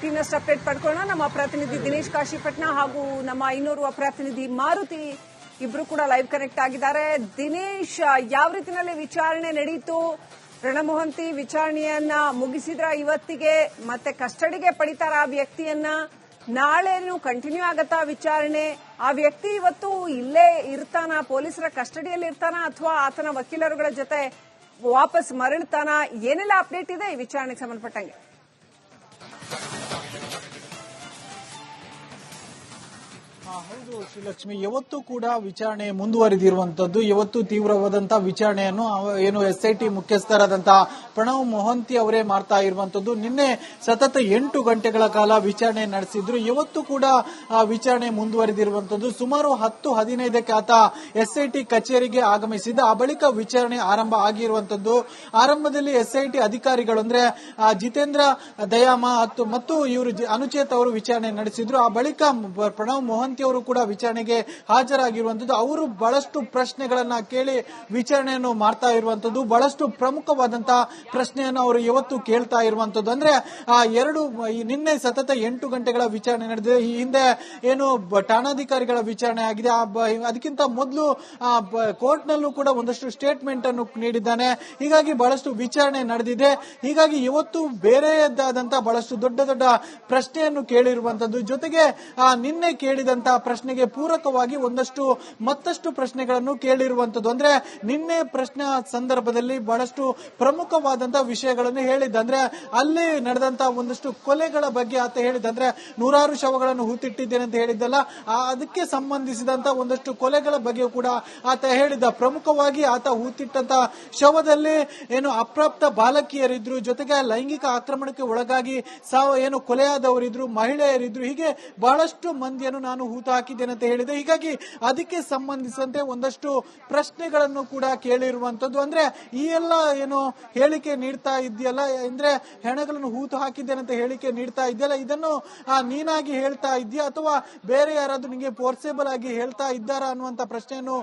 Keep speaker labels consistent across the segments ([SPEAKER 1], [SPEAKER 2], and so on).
[SPEAKER 1] ಇನ್ನಷ್ಟು ಅಪ್ಡೇಟ್ ಪಡ್ಕೊಳ್ಳೋಣ. ನಮ್ಮ ಪ್ರತಿನಿಧಿ ದಿನೇಶ್ ಕಾಶಿಪಟ್ನ ಹಾಗೂ ನಮ್ಮ ಇನ್ನೋರ್ವ ಪ್ರತಿನಿಧಿ ಮಾರುತಿ ಇಬ್ರು ಕೂಡ ಲೈವ್ ಕನೆಕ್ಟ್ ಆಗಿದ್ದಾರೆ. ದಿನೇಶ್, ಯಾವ ರೀತಿಯಲ್ಲಿ ವಿಚಾರಣೆ ನಡೆಯಿತು? ಪ್ರಣಬ್ ಮೊಹಂತಿ ವಿಚಾರಣೆಯನ್ನ ಮುಗಿಸಿದ್ರ ಇವತ್ತಿಗೆ? ಮತ್ತೆ ಕಸ್ಟಡಿಗೆ ಪಡಿತಾರ ಆ ವ್ಯಕ್ತಿಯನ್ನ? ನಾಳೆನು ಕಂಟಿನ್ಯೂ ಆಗತ್ತಾ ವಿಚಾರಣೆ? ಆ ವ್ಯಕ್ತಿ ಇವತ್ತು ಇಲ್ಲೇ ಇರ್ತಾನ, ಪೊಲೀಸರ ಕಸ್ಟಡಿಯಲ್ಲಿ ಇರ್ತಾನ, ಅಥವಾ ಆತನ ವಕೀಲರುಗಳ ಜೊತೆ ವಾಪಸ್ ಮರಳ್ತಾನ? ಏನೆಲ್ಲ ಅಪ್ಡೇಟ್ ಇದೆ ಈ ವಿಚಾರಣೆಗೆ ಸಂಬಂಧಪಟ್ಟಂಗೆ?
[SPEAKER 2] ಹೌದು ಶ್ರೀಲಕ್ಷ್ಮಿ, ಯಾವತ್ತೂ ಕೂಡ ವಿಚಾರಣೆ ಮುಂದುವರಿದಿರುವಂತದ್ದು. ಇವತ್ತು ತೀವ್ರವಾದಂತಹ ವಿಚಾರಣೆಯನ್ನು ಏನು ಎಸ್ಐಟಿ ಮುಖ್ಯಸ್ಥರಾದಂತಹ ಪ್ರಣಬ್ ಮೊಹಂತಿ ಅವರೇ ಮಾಡ್ತಾ ಇರುವಂತದ್ದು. ನಿನ್ನೆ ಸತತ 8 ಗಂಟೆಗಳ ಕಾಲ ವಿಚಾರಣೆ ನಡೆಸಿದ್ರು. ಇವತ್ತು ಕೂಡ ವಿಚಾರಣೆ ಮುಂದುವರಿದಿರುವಂತದ್ದು. ಸುಮಾರು 10:15ಕ್ಕೆ ಆತ ಎಸ್ಐಟಿ ಕಚೇರಿಗೆ ಆಗಮಿಸಿದ್ದ. ಆ ಬಳಿಕ ವಿಚಾರಣೆ ಆರಂಭ ಆಗಿರುವಂತದ್ದು. ಆರಂಭದಲ್ಲಿ ಎಸ್ಐಟಿ ಅಧಿಕಾರಿಗಳು ಅಂದ್ರೆ ಜಿತೇಂದ್ರ ದಯಾಮ ಮತ್ತು ಇವರು ಅನುಚೇತ್ ಅವರು ವಿಚಾರಣೆ ನಡೆಸಿದ್ರು. ಆ ಬಳಿಕ ಪ್ರಣಬ್ ಮೊಹಂತಿ ಅವರು ಕೂಡ ವಿಚಾರಣೆಗೆ ಹಾಜರಾಗಿರುವಂತದ್ದು. ಅವರು ಬಹಳಷ್ಟು ಪ್ರಶ್ನೆಗಳನ್ನ ಕೇಳಿ ವಿಚಾರಣೆಯನ್ನು ಮಾಡ್ತಾ ಇರುವಂತದ್ದು. ಬಹಳಷ್ಟು ಪ್ರಮುಖವಾದಂತಹ ಪ್ರಶ್ನೆಯನ್ನು ಅವರು ಇವತ್ತು ಕೇಳ್ತಾ ಇರುವಂತದ್ದು. ಅಂದ್ರೆ ನಿನ್ನೆ ಸತತ 8 ಗಂಟೆಗಳ ವಿಚಾರಣೆ ನಡೆದಿದೆ. ಈ ಹಿಂದೆ ಏನು ಠಾಣಾಧಿಕಾರಿಗಳ ವಿಚಾರಣೆ ಆಗಿದೆ. ಅದಕ್ಕಿಂತ ಮೊದಲು ಕೋರ್ಟ್ ನಲ್ಲೂ ಕೂಡ ಒಂದಷ್ಟು ಸ್ಟೇಟ್ಮೆಂಟ್ ಅನ್ನು ನೀಡಿದ್ದಾನೆ. ಹೀಗಾಗಿ ಬಹಳಷ್ಟು ವಿಚಾರಣೆ ನಡೆದಿದೆ. ಹೀಗಾಗಿ ಇವತ್ತು ಬೇರೆಯದಾದಂತಹ ಬಹಳಷ್ಟು ದೊಡ್ಡ ದೊಡ್ಡ ಪ್ರಶ್ನೆಯನ್ನು ಕೇಳಿರುವಂತದ್ದು. ಜೊತೆಗೆ ನಿನ್ನೆ ಕೇಳಿದಂತಹ ಪ್ರಶ್ನೆಗೆ ಪೂರಕವಾಗಿ ಮತ್ತಷ್ಟು ಪ್ರಶ್ನೆಗಳನ್ನು ಕೇಳಿರುವಂತದ್ದು. ಅಂದ್ರೆ ನಿನ್ನೆ ಪ್ರಶ್ನೆ ಸಂದರ್ಭದಲ್ಲಿ ಬಹಳಷ್ಟು ಪ್ರಮುಖವಾದಂತಹ ವಿಷಯಗಳನ್ನು ಹೇಳಿದ್ದ. ಅಂದ್ರೆ ಅಲ್ಲಿ ನಡೆದಂತಹ ಒಂದಷ್ಟು ಕೊಲೆಗಳ ಬಗ್ಗೆ ಆತ ಹೇಳಿದಂದ್ರೆ 100 ಶವಗಳನ್ನು ಹೂತಿಟ್ಟಿದ್ದೇನೆ ಅಂತ ಹೇಳಿದ್ದಲ್ಲ, ಅದಕ್ಕೆ ಸಂಬಂಧಿಸಿದಂತಹ ಒಂದಷ್ಟು ಕೊಲೆಗಳ ಬಗ್ಗೆ ಕೂಡ ಆತ ಹೇಳಿದ್ದ. ಪ್ರಮುಖವಾಗಿ ಆತ ಹೂತಿಟ್ಟಂತಹ ಶವದಲ್ಲಿ ಏನು ಅಪ್ರಾಪ್ತ ಬಾಲಕಿಯರಿದ್ರು, ಜೊತೆಗೆ ಲೈಂಗಿಕ ಆಕ್ರಮಣಕ್ಕೆ ಒಳಗಾಗಿ ಏನು ಕೊಲೆಯಾದವರಿದ್ರು, ಮಹಿಳೆಯರಿದ್ರು, ಹೀಗೆ ಬಹಳಷ್ಟು ಮಂದಿಯನ್ನು ನಾನು ಹೂತು ಹಾಕಿದ್ದೇನೆ ಅಂತ ಹೇಳಿದೆ. ಹೀಗಾಗಿ ಅದಕ್ಕೆ ಸಂಬಂಧಿಸಿದಂತೆ ಒಂದಷ್ಟು ಪ್ರಶ್ನೆಗಳನ್ನು ಕೂಡ ಕೇಳಿರುವಂತದ್ದು. ಅಂದ್ರೆ ಈ ಎಲ್ಲ ಏನು ಹೇಳಿಕೆ ನೀಡ್ತಾ ಇದೆಯಲ್ಲ, ಅಂದ್ರೆ ಹೆಣಗಳನ್ನು ಹೂತು ಹಾಕಿದ್ದೇನೆ ಅಂತ ಹೇಳಿಕೆ ನೀಡ್ತಾ ಇದೆಯಲ್ಲ, ಇದನ್ನು ನೀನಾಗಿ ಹೇಳ್ತಾ ಇದೆಯಾ ಅಥವಾ ಬೇರೆ ಯಾರಾದ್ರೂ ನಿಮಗೆ ಫೋರ್ಸೇಬಲ್ ಆಗಿ ಹೇಳ್ತಾ ಇದ್ದಾರಾ ಅನ್ನುವಂತ ಪ್ರಶ್ನೆಯನ್ನು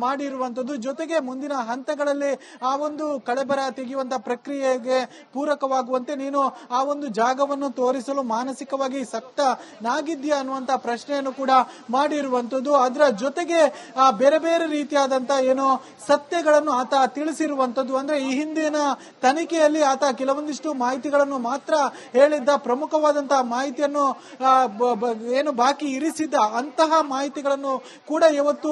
[SPEAKER 2] ಮಾಡಿರುವಂತದ್ದು. ಜೊತೆಗೆ ಮುಂದಿನ ಹಂತಗಳಲ್ಲಿ ಆ ಒಂದು ಕಳೆಬರ ತೆಗೆಯುವಂತ ಪ್ರಕ್ರಿಯೆಗೆ ಪೂರಕವಾಗುವಂತೆ ನೀನು ಆ ಒಂದು ಜಾಗವನ್ನು ತೋರಿಸಲು ಮಾನಸಿಕವಾಗಿ ಸಕ್ತನಾಗಿದ್ಯಾ ಅನ್ನುವಂತ ಪ್ರಶ್ನೆಯನ್ನು ಕೂಡ ಮಾಡಿರುವಂತದ್ದು. ಅದರ ಜೊತೆಗೆ ಬೇರೆ ಬೇರೆ ರೀತಿಯಾದಂತಹ ಏನೋ ಸತ್ಯಗಳನ್ನು ಆತ ತಿಳಿಸಿರುವಂತದ್ದು. ಅಂದ್ರೆ ಈ ಹಿಂದಿನ ತನಿಖೆಯಲ್ಲಿ ಆತ ಕೆಲವೊಂದಿಷ್ಟು ಮಾಹಿತಿಗಳನ್ನು ಮಾತ್ರ ಹೇಳಿದ್ದ. ಪ್ರಮುಖವಾದಂತಹ ಮಾಹಿತಿಯನ್ನು ಏನು ಬಾಕಿ ಇರಿಸಿದ್ದ ಅಂತಹ ಮಾಹಿತಿಗಳನ್ನು ಕೂಡ ಇವತ್ತು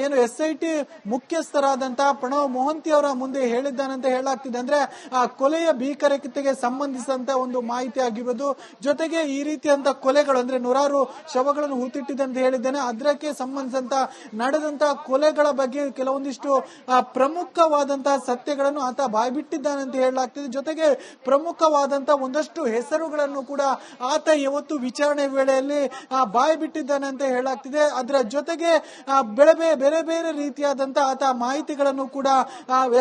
[SPEAKER 2] ಏನು ಎಸ್ಐಟಿ ಮುಖ್ಯಸ್ಥರಾದಂತಹ ಪ್ರಣಬ್ ಮೊಹಂತಿ ಅವರ ಮುಂದೆ ಹೇಳಿದ್ದಾನಂತ ಹೇಳಲಾಗ್ತಿದೆ. ಅಂದ್ರೆ ಆ ಕೊಲೆಯ ಭೀಕರತೆಗೆ ಸಂಬಂಧಿಸಿದಂತ ಒಂದು ಮಾಹಿತಿ ಆಗಿರೋದು. ಜೊತೆಗೆ ಈ ರೀತಿಯಂತ ಕೊಲೆಗಳು ಅಂದ್ರೆ 100 ಶವಗಳನ್ನು ಹೂತಿಟ್ಟಿದ್ದಂತ ಹೇಳಿದ್ದೇನೆ, ಅದಕ್ಕೆ ಸಂಬಂಧಿಸಿದಂತ ನಡೆದಂತಹ ಕೊಲೆಗಳ ಬಗ್ಗೆ ಕೆಲವೊಂದಿಷ್ಟು ಪ್ರಮುಖವಾದಂತಹ ಸತ್ಯಗಳನ್ನು ಆತ ಬಾಯ್ಬಿಟ್ಟಿದ್ದಾನೆ ಅಂತ ಹೇಳಲಾಗ್ತಿದೆ. ಜೊತೆಗೆ ಪ್ರಮುಖವಾದಂತಹ ಒಂದಷ್ಟು ಹೆಸರುಗಳನ್ನು ಕೂಡ ಆತ ಇವತ್ತು ವಿಚಾರಣೆ ವೇಳೆಯಲ್ಲಿ ಬಾಯ್ಬಿಟ್ಟಿದ್ದಾನೆ ಅಂತ ಹೇಳಲಾಗ್ತಿದೆ. ಅದರ ಜೊತೆಗೆ ಬೇರೆ ಬೇರೆ ರೀತಿಯಾದಂತಹ ಆತ ಮಾಹಿತಿಗಳನ್ನು ಕೂಡ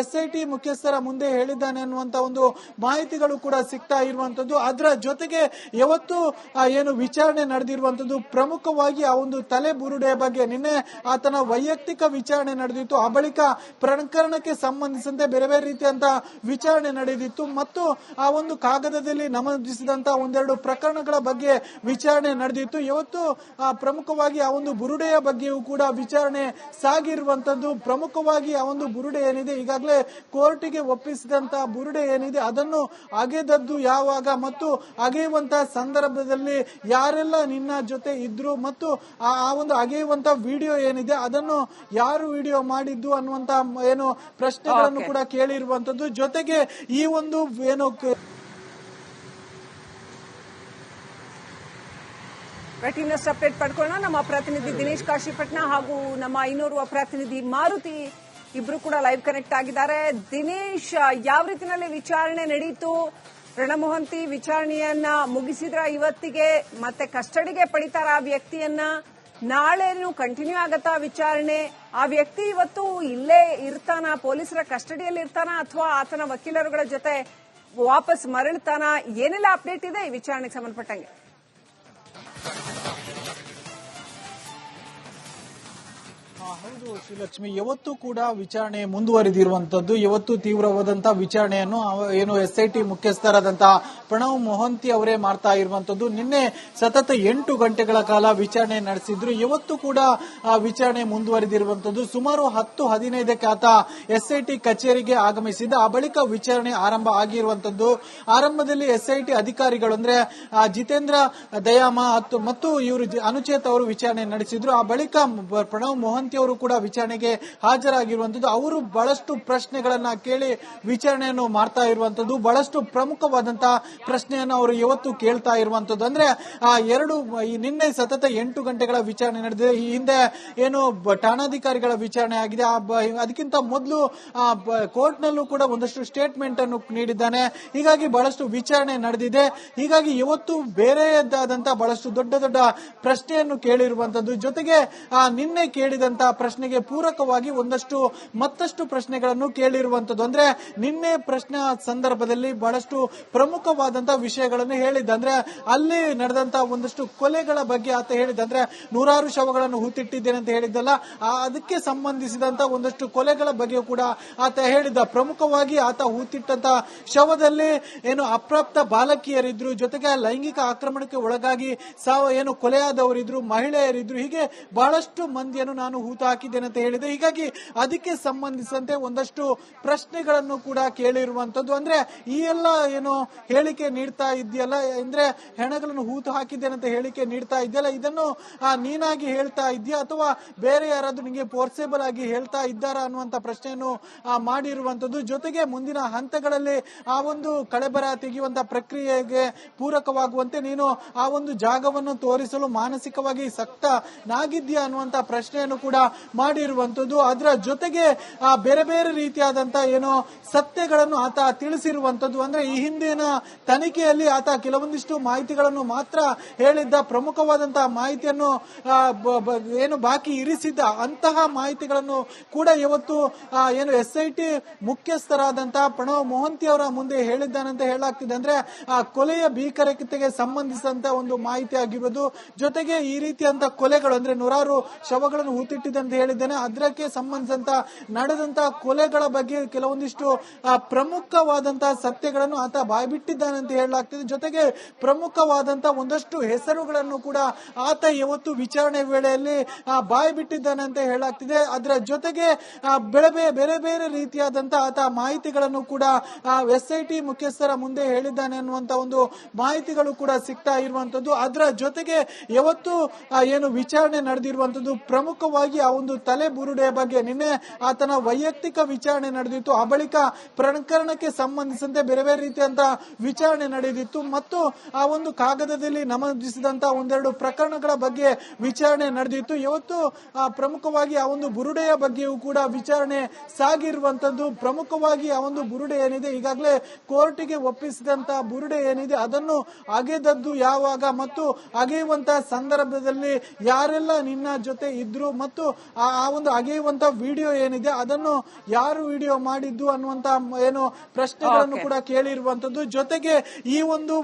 [SPEAKER 2] ಎಸ್ಐಟಿ ಮುಖ್ಯಸ್ಥರ ಮುಂದೆ ಹೇಳಿದ್ದಾನೆ ಅನ್ನುವಂತ ಒಂದು ಮಾಹಿತಿಗಳು ಕೂಡ ಸಿಗ್ತಾ ಇರುವಂತದ್ದು. ಅದರ ಜೊತೆಗೆ ಇವತ್ತು ಏನು ವಿಚಾರಣೆ ನಡೆದಿರುವಂತದ್ದು ಪ್ರಮುಖವಾಗಿ ಆ ಒಂದು ತಲೆ ಬುರುಡೆಯ ಬಗ್ಗೆ ನಿನ್ನೆ ಆತನ ವೈಯಕ್ತಿಕ ವಿಚಾರಣೆ ನಡೆದಿತ್ತು. ಆ ಬಳಿಕ ಪ್ರಕರಣಕ್ಕೆ ಸಂಬಂಧಿಸಿದಂತೆ ಬೇರೆ ಬೇರೆ ರೀತಿಯಂತಹ ವಿಚಾರಣೆ ನಡೆದಿತ್ತು ಮತ್ತು ಆ ಒಂದು ಕಾಗದದಲ್ಲಿ ನಮೂದಿಸಿದಂತಹ ಒಂದೆರಡು ಪ್ರಕರಣಗಳ ಬಗ್ಗೆ ವಿಚಾರಣೆ ನಡೆದಿತ್ತು. ಇವತ್ತು ಪ್ರಮುಖವಾಗಿ ಆ ಒಂದು ಬುರುಡೆಯ ಬಗ್ಗೆಯೂ ಕೂಡ ವಿಚಾರಣೆ ಸಾಗಿರುವಂತದ್ದು. ಪ್ರಮುಖವಾಗಿ ಆ ಒಂದು ಬುರುಡೆ ಏನಿದೆ, ಈಗಾಗಲೇ ಕೋರ್ಟಿಗೆ ಒಪ್ಪಿಸಿದಂತಹ ಬುರುಡೆ ಏನಿದೆ, ಅದನ್ನು ಅಗೆದದ್ದು ಯಾವಾಗ ಮತ್ತು ಅಗೆಯುವಂತಹ ಸಂದರ್ಭದಲ್ಲಿ ಯಾರೆಲ್ಲ ನಿನ್ನ ಜೊತೆ ಇದ್ರು ಮತ್ತು ಆ ಒಂದು ಅಗೆಯುವಂತಹ ವಿಡಿಯೋ ಏನಿದೆ ಅದನ್ನು ಯಾರು ವಿಡಿಯೋ ಮಾಡಿದ್ದು ಅನ್ನುವಂತ ಏನು ಪ್ರಶ್ನೆಗಳನ್ನು ಕೂಡ ಕೇಳಿರುವಂತದ್ದು. ಜೊತೆಗೆ ಈ ಒಂದು ಏನು
[SPEAKER 1] ಇನ್ನಷ್ಟು ಅಪ್ಡೇಟ್ ಪಡ್ಕೊಳ್ಳೋಣ. ನಮ್ಮ ಪ್ರತಿನಿಧಿ ದಿನೇಶ್ ಕಾಶಿಪಟ್ನ ಹಾಗೂ ನಮ್ಮ ಇನ್ನೋರ್ವ ಪ್ರತಿನಿಧಿ ಮಾರುತಿ ಇಬ್ರು ಕೂಡ ಲೈವ್ ಕನೆಕ್ಟ್ ಆಗಿದ್ದಾರೆ. ದಿನೇಶ್, ಯಾವ ರೀತಿಯಲ್ಲಿ ವಿಚಾರಣೆ ನಡೆಯಿತು? ಪ್ರಣಬ್ ಮೊಹಂತಿ ವಿಚಾರಣೆಯನ್ನ ಮುಗಿಸಿದ್ರ ಇವತ್ತಿಗೆ? ಮತ್ತೆ ಕಸ್ಟಡಿಗೆ ಪಡಿತಾರ ಆ ವ್ಯಕ್ತಿಯನ್ನ? ನಾಳೆನು ಕಂಟಿನ್ಯೂ ಆಗತ್ತಾ ವಿಚಾರಣೆ? ಆ ವ್ಯಕ್ತಿ ಇವತ್ತು ಇಲ್ಲೇ ಇರ್ತಾನ, ಪೊಲೀಸರ ಕಸ್ಟಡಿಯಲ್ಲಿ ಇರ್ತಾನ, ಅಥವಾ ಆತನ ವಕೀಲರುಗಳ ಜೊತೆ ವಾಪಸ್ ಮರಳ್ತಾನ? ಏನೆಲ್ಲ ಅಪ್ಡೇಟ್ ಇದೆ ಈ ವಿಚಾರಣೆಗೆ ಸಂಬಂಧಪಟ್ಟಂಗೆ?
[SPEAKER 2] ಹೌದು ಶ್ರೀಲಕ್ಷ್ಮಿ, ಯಾವತ್ತೂ ಕೂಡ ವಿಚಾರಣೆ ಮುಂದುವರಿದಿರುವಂತದ್ದು. ಯಾವತ್ತು ತೀವ್ರವಾದಂತಹ ವಿಚಾರಣೆಯನ್ನು ಏನು SIT ಮುಖ್ಯಸ್ಥರಾದಂತಹ ಪ್ರಣವ್ ಮೊಹಂತಿ ಅವರೇ ಮಾಡ್ತಾ ಇರುವಂತದ್ದು. ನಿನ್ನೆ ಸತತ 8 ಗಂಟೆಗಳ ಕಾಲ ವಿಚಾರಣೆ ನಡೆಸಿದ್ರು. ಇವತ್ತು ಕೂಡ ವಿಚಾರಣೆ ಮುಂದುವರಿದಿರುವಂತದ್ದು. ಸುಮಾರು 10-15ಕ್ಕೆ ಆತ SIT ಕಚೇರಿಗೆ ಆಗಮಿಸಿದ್ದ. ಆ ಬಳಿಕ ವಿಚಾರಣೆ ಆರಂಭ ಆಗಿರುವಂತದ್ದು. ಆರಂಭದಲ್ಲಿ SIT ಅಧಿಕಾರಿಗಳು ಅಂದ್ರೆ ಜಿತೇಂದ್ರ ದಯಾಮ ಮತ್ತು ಇವರು ಅನುಚೇತ್ ಅವರು ವಿಚಾರಣೆ ನಡೆಸಿದ್ರು. ಆ ಬಳಿಕ ಪ್ರಣವ್ ಮೊಹಂತಿ ಅವರು ಕೂಡ ವಿಚಾರಣೆಗೆ ಹಾಜರಾಗಿರುವಂತದ್ದು. ಅವರು ಬಹಳಷ್ಟು ಪ್ರಶ್ನೆಗಳನ್ನ ಕೇಳಿ ವಿಚಾರಣೆಯನ್ನು ಮಾಡ್ತಾ ಇರುವಂತದ್ದು. ಬಹಳಷ್ಟು ಪ್ರಮುಖವಾದಂತಹ ಪ್ರಶ್ನೆಯನ್ನು ಅವರು ಇವತ್ತು ಕೇಳ್ತಾ ಇರುವಂತದ್ದು. ಅಂದ್ರೆ ನಿನ್ನೆ ಸತತ 8 ಗಂಟೆಗಳ ವಿಚಾರಣೆ ನಡೆದಿದೆ. ಈ ಹಿಂದೆ ಏನು ಠಾಣಾಧಿಕಾರಿಗಳ ವಿಚಾರಣೆ ಆಗಿದೆ. ಅದಕ್ಕಿಂತ ಮೊದಲು ಕೋರ್ಟ್ ನಲ್ಲೂ ಕೂಡ ಒಂದಷ್ಟು ಸ್ಟೇಟ್ಮೆಂಟ್ ಅನ್ನು ನೀಡಿದ್ದಾನೆ. ಹೀಗಾಗಿ ಬಹಳಷ್ಟು ವಿಚಾರಣೆ ನಡೆದಿದೆ. ಹೀಗಾಗಿ ಇವತ್ತು ಬೇರೆಯದಾದಂತಹ ಬಹಳಷ್ಟು ದೊಡ್ಡ ದೊಡ್ಡ ಪ್ರಶ್ನೆಯನ್ನು ಕೇಳಿರುವಂತದ್ದು. ಜೊತೆಗೆ ನಿನ್ನೆ ಕೇಳಿದಂತಹ ಪ್ರಶ್ನೆಗೆ ಪೂರಕವಾಗಿ ಮತ್ತಷ್ಟು ಪ್ರಶ್ನೆಗಳನ್ನು ಕೇಳಿರುವಂತದ್ದು. ಅಂದ್ರೆ ನಿನ್ನೆ ಪ್ರಶ್ನೆ ಸಂದರ್ಭದಲ್ಲಿ ಬಹಳಷ್ಟು ಪ್ರಮುಖವಾದಂತಹ ವಿಷಯಗಳನ್ನು ಹೇಳಿದ್ದ. ಅಂದ್ರೆ ಅಲ್ಲಿ ನಡೆದಂತಹ ಒಂದಷ್ಟು ಕೊಲೆಗಳ ಬಗ್ಗೆ ಆತ ಹೇಳಿದ್ದ. ಅಂದ್ರೆ 100 ಶವಗಳನ್ನು ಹೂತಿಟ್ಟಿದ್ದೇನೆ ಅಂತ ಹೇಳಿದ್ದಲ್ಲ, ಅದಕ್ಕೆ ಸಂಬಂಧಿಸಿದಂತಹ ಒಂದಷ್ಟು ಕೊಲೆಗಳ ಬಗ್ಗೆ ಕೂಡ ಆತ ಹೇಳಿದ್ದ. ಪ್ರಮುಖವಾಗಿ ಆತ ಹೂತಿಟ್ಟಂತಹ ಶವದಲ್ಲಿ ಏನು ಅಪ್ರಾಪ್ತ ಬಾಲಕಿಯರಿದ್ರು, ಜೊತೆಗೆ ಲೈಂಗಿಕ ಆಕ್ರಮಣಕ್ಕೆ ಒಳಗಾಗಿ ಕೊಲೆಯಾದವರಿದ್ರು, ಮಹಿಳೆಯರಿದ್ರು, ಹೀಗೆ ಬಹಳಷ್ಟು ಮಂದಿಯನ್ನು ನಾನು ಹೂತು ಹಾಕಿದ್ದೇನೆ ಅಂತ ಹೇಳಿದೆ. ಹೀಗಾಗಿ ಅದಕ್ಕೆ ಸಂಬಂಧಿಸಿದಂತೆ ಒಂದಷ್ಟು ಪ್ರಶ್ನೆಗಳನ್ನು ಕೂಡ ಕೇಳಿರುವಂತದ್ದು. ಅಂದ್ರೆ ಈ ಎಲ್ಲ ಹೇಳಿಕೆ ನೀಡ್ತಾ ಇದೆಯಲ್ಲ, ಅಂದ್ರೆ ಹೆಣಗಳನ್ನು ಹೂತು ಹಾಕಿದ್ದೇನೆ ಅಂತ ಹೇಳಿಕೆ ನೀಡ್ತಾ ಇದೆಯಲ್ಲ, ಇದನ್ನು ನೀನಾಗಿ ಹೇಳ್ತಾ ಇದೆಯಾ ಅಥವಾ ಬೇರೆ ಯಾರಾದ್ರೂ ನಿಮಗೆ ಫೋರ್ಸೇಬಲ್ ಆಗಿ ಹೇಳ್ತಾ ಇದ್ದಾರಾ ಅನ್ನುವಂತ ಪ್ರಶ್ನೆಯನ್ನು ಮಾಡಿರುವಂತದ್ದು. ಜೊತೆಗೆ ಮುಂದಿನ ಹಂತಗಳಲ್ಲಿ ಆ ಒಂದು ಕಳೆಬರ ತೆಗೆಯುವಂತ ಪ್ರಕ್ರಿಯೆಗೆ ಪೂರಕವಾಗುವಂತೆ ನೀನು ಆ ಒಂದು ಜಾಗವನ್ನು ತೋರಿಸಲು ಮಾನಸಿಕವಾಗಿ ಸಕ್ತನಾಗಿದ್ಯಾ ಅನ್ನುವಂತ ಪ್ರಶ್ನೆಯನ್ನು ಕೂಡ ಮಾಡಿರುವಂತದ್ದು. ಅದರ ಜೊತೆಗೆ ಬೇರೆ ಬೇರೆ ರೀತಿಯಾದಂತಹ ಸತ್ಯಗಳನ್ನು ಆತ ತಿಳಿಸಿರುವಂತದ್ದು. ಅಂದ್ರೆ ಈ ಹಿಂದಿನ ತನಿಖೆಯಲ್ಲಿ ಆತ ಕೆಲವೊಂದಿಷ್ಟು ಮಾಹಿತಿಗಳನ್ನು ಮಾತ್ರ ಹೇಳಿದ್ದ. ಪ್ರಮುಖವಾದಂತಹ ಮಾಹಿತಿಯನ್ನು ಬಾಕಿ ಇರಿಸಿದ್ದ ಅಂತಹ ಮಾಹಿತಿಗಳನ್ನು ಕೂಡ ಇವತ್ತು SIT ಮುಖ್ಯಸ್ಥರಾದಂತಹ ಪ್ರಣವ್ ಮೊಹಂತಿ ಅವರ ಮುಂದೆ ಹೇಳಿದ್ದಾನಂತ ಹೇಳಲಾಗ್ತಿದೆ. ಅಂದ್ರೆ ಕೊಲೆಯ ಭೀಕರತೆಗೆ ಸಂಬಂಧಿಸಿದಂತ ಒಂದು ಮಾಹಿತಿ ಆಗಿರೋದು. ಜೊತೆಗೆ ಈ ರೀತಿಯಂತ ಕೊಲೆಗಳು ಅಂದ್ರೆ 100 ಶವಗಳನ್ನು ಹೂತಿಟ್ಟಿದ್ದಂತ ಹೇಳಿದ್ದೇನೆ, ಅದಕ್ಕೆ ಸಂಬಂಧಿಸಿದಂತ ನಡೆದಂತಹ ಕೊಲೆಗಳ ಬಗ್ಗೆ ಕೆಲವೊಂದಿಷ್ಟು ಪ್ರಮುಖವಾದಂತಹ ಸತ್ಯಗಳನ್ನು ಆತ ಬಾಯ್ಬಿಟ್ಟಿದ್ದಾನೆ ಅಂತ ಹೇಳಲಾಗ್ತಿದೆ. ಜೊತೆಗೆ ಪ್ರಮುಖವಾದಂತಹ ಒಂದಷ್ಟು ಹೆಸರುಗಳನ್ನು ಕೂಡ ಆತ ಇವತ್ತು ವಿಚಾರಣೆ ವೇಳೆಯಲ್ಲಿ ಬಾಯ್ಬಿಟ್ಟಿದ್ದಾನೆ ಅಂತ ಹೇಳಲಾಗ್ತಿದೆ. ಅದರ ಜೊತೆಗೆ ಬೇರೆ ಬೇರೆ ರೀತಿಯಾದಂತಹ ಆತ ಮಾಹಿತಿಗಳನ್ನು ಕೂಡ SIT ಮುಖ್ಯಸ್ಥರ ಮುಂದೆ ಹೇಳಿದ್ದಾನೆ ಅನ್ನುವಂತ ಒಂದು ಮಾಹಿತಿಗಳು ಕೂಡ ಸಿಗ್ತಾ ಇರುವಂತದ್ದು. ಅದರ ಜೊತೆಗೆ ಇವತ್ತು ವಿಚಾರಣೆ ನಡೆದಿರುವಂತದ್ದು ಪ್ರಮುಖವಾಗಿ ಆ ಒಂದು ತಲೆ ಬುರುಡೆಯ ಬಗ್ಗೆ. ನಿನ್ನೆ ಆತನ ವೈಯಕ್ತಿಕ ವಿಚಾರಣೆ ನಡೆದಿತ್ತು. ಆ ಬಳಿಕ ಪ್ರಕರಣಕ್ಕೆ ಸಂಬಂಧಿಸಿದಂತೆ ಬೇರೆ ಬೇರೆ ರೀತಿಯಂತಹ ವಿಚಾರಣೆ ನಡೆದಿತ್ತು ಮತ್ತು ಆ ಒಂದು ಕಾಗದದಲ್ಲಿ ನಮೂದಿಸಿದಂತಹ ಒಂದೆರಡು ಪ್ರಕರಣಗಳ ಬಗ್ಗೆ ವಿಚಾರಣೆ ನಡೆದಿತ್ತು. ಇವತ್ತು ಪ್ರಮುಖವಾಗಿ ಆ ಒಂದು ಬುರುಡೆಯ ಬಗ್ಗೆಯೂ ಕೂಡ ವಿಚಾರಣೆ ಸಾಗಿರುವಂತದ್ದು. ಪ್ರಮುಖವಾಗಿ ಆ ಒಂದು ಬುರುಡೆ ಏನಿದೆ, ಈಗಾಗಲೇ ಕೋರ್ಟಿಗೆ ಒಪ್ಪಿಸಿದಂತಹ ಬುರುಡೆ ಏನಿದೆ, ಅದನ್ನು ಅಗೆದದ್ದು ಯಾವಾಗ ಮತ್ತು ಅಗೆಯುವಂತಹ ಸಂದರ್ಭದಲ್ಲಿ ಯಾರೆಲ್ಲ ನಿನ್ನ ಜೊತೆ ಇದ್ರು ಮತ್ತು ಆ ಒಂದು ಅಗೆಯುವಂತ ವಿಡಿಯೋ ಏನಿದೆ ಅದನ್ನು ಯಾರು ವಿಡಿಯೋ ಮಾಡಿದ್ದು ಅನ್ನುವಂತ ಪ್ರಶ್ನೆಗಳನ್ನು ಕೂಡ ಕೇಳಿರುವಂತದ್ದು. ಜೊತೆಗೆ ಈ ಒಂದು